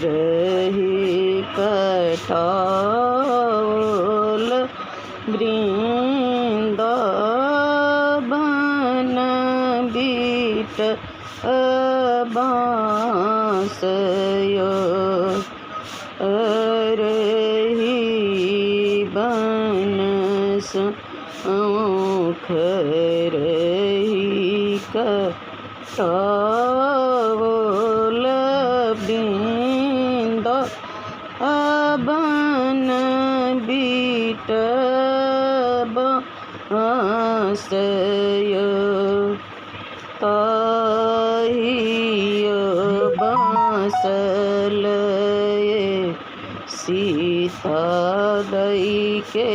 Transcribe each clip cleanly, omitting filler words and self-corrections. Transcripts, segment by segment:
रही कठौल वृंदावन बीट बांसयो रही बनस औख रही कठौल वृंदावन बीट बांसयो ताहियो बांसल सीता दई के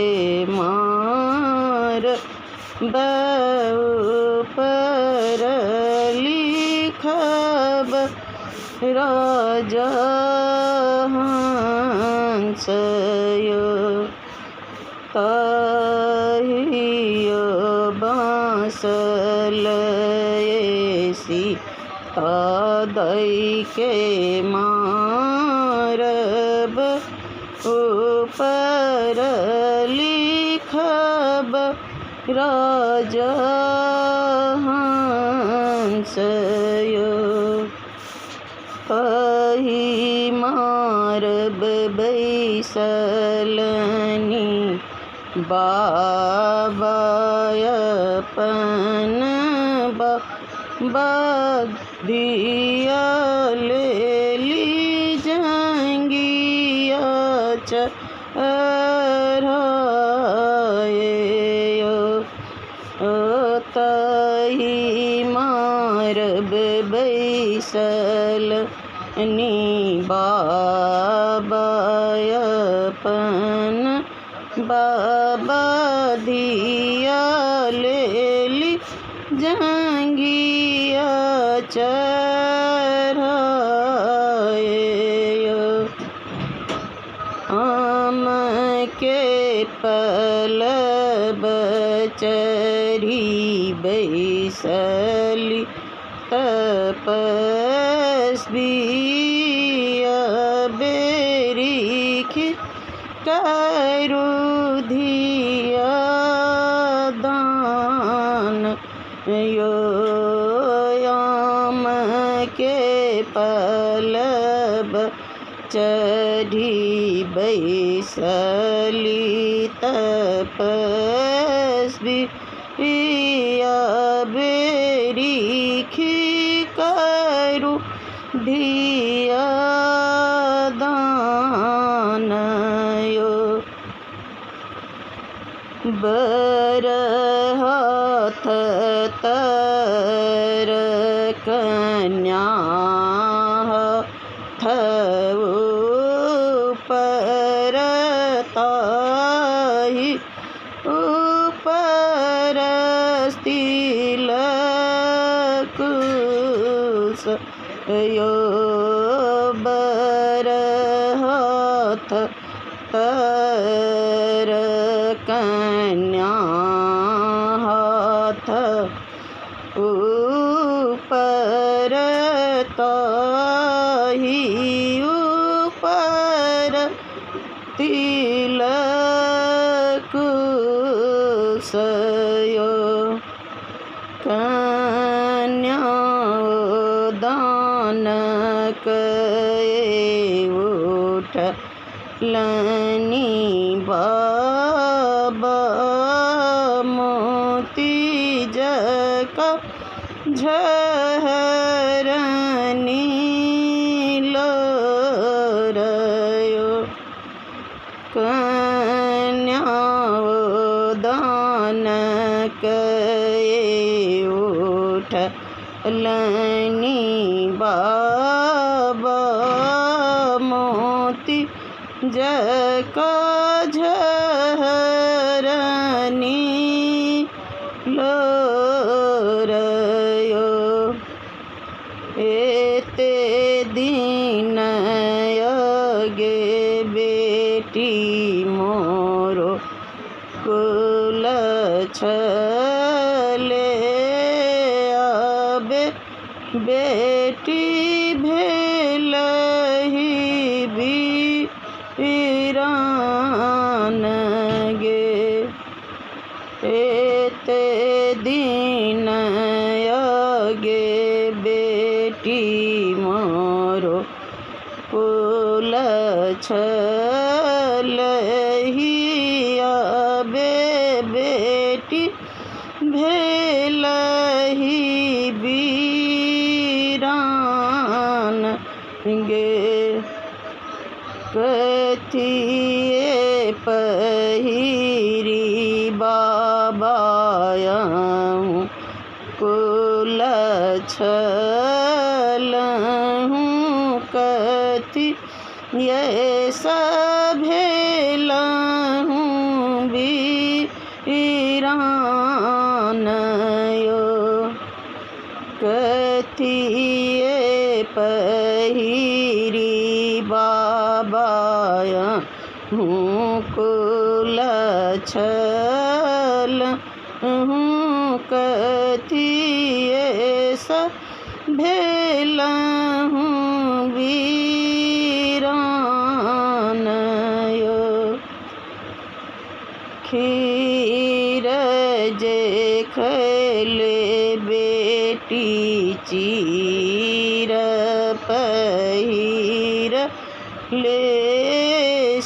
मार पर लिखब राजा हंसयो ताहियो बांसल सीता दई के मारब ऊपर लिखब राजा हंसयो कही मारब बैसलनी बाबायपन बधिया ले ली जंगिया चरायो तही मारब बैसलनी बाबायपन बधिया ले ली जंगिया चरायो आम के पलब चरी बैसली तपस्वी बेरीख करुधिया दान यो आम के पलब चढ़ी बैसली तपस्वी बेरीख करू धिया दानयो बरहात तर कन्या ऊपर ताही ऊपर तिलकुस यो बरहात तर कन्या हाथ ऊपर ताही ऊपर तिलकुसयो कन्या दान कए उठ लनी बाबा मोती जका झहरनी लोरयो कन्या दान कए उठ लनी बाबा मोती जका झहरनी लोरयो एते दिन यगे बेटी मोरो कुल छले आबे बेटी भेलहि ते दिन आगे बेटी मोरो कुल छलहिया बे बेटी भेलहि बीरान गे कथिए पहिरी बाबायहूँ कुल छलहूँ कथि ये सभेलहूँ बीरान यो कथिए पहिरी बाबायहूँ कुल छलहूँ कथिए सभेलहूँ बीरान यो खीर जे खैले बेटी चीर पहिर ले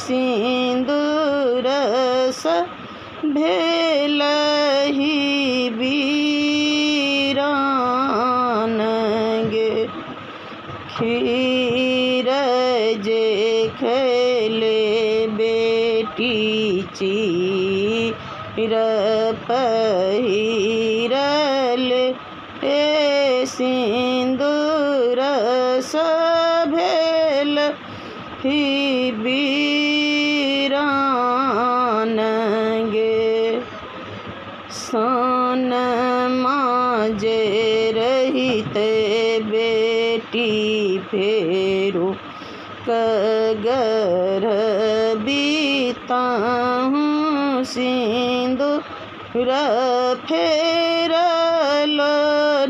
सिंदूर भेलहि बीरान गे खीर जे खैले बेटी चीर पहिर ले सिंदूर भेलहि बीरान गे सन माजे रहिते बेटी फेरू कगर बीताहूँ सिंदूर फेरल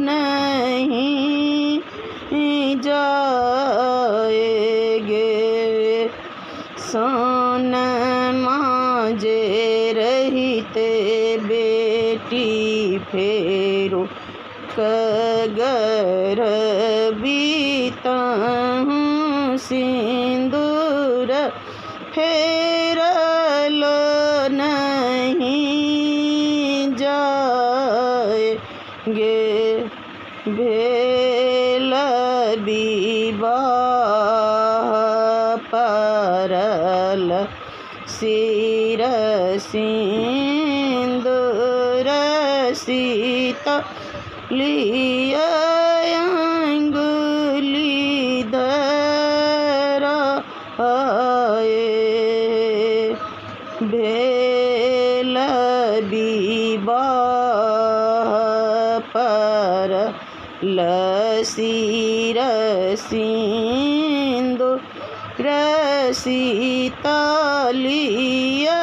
नहीं जाएगे सन माजे रहिते बेटी फेरू कगर बीताहूँ सिंदूर फेरल नहीं जाएगे भेल विवाह परल सिर सिंदूर सीता लिया अंगुली धराए भेल विवाह परल सिर सिंदूर सीता लिया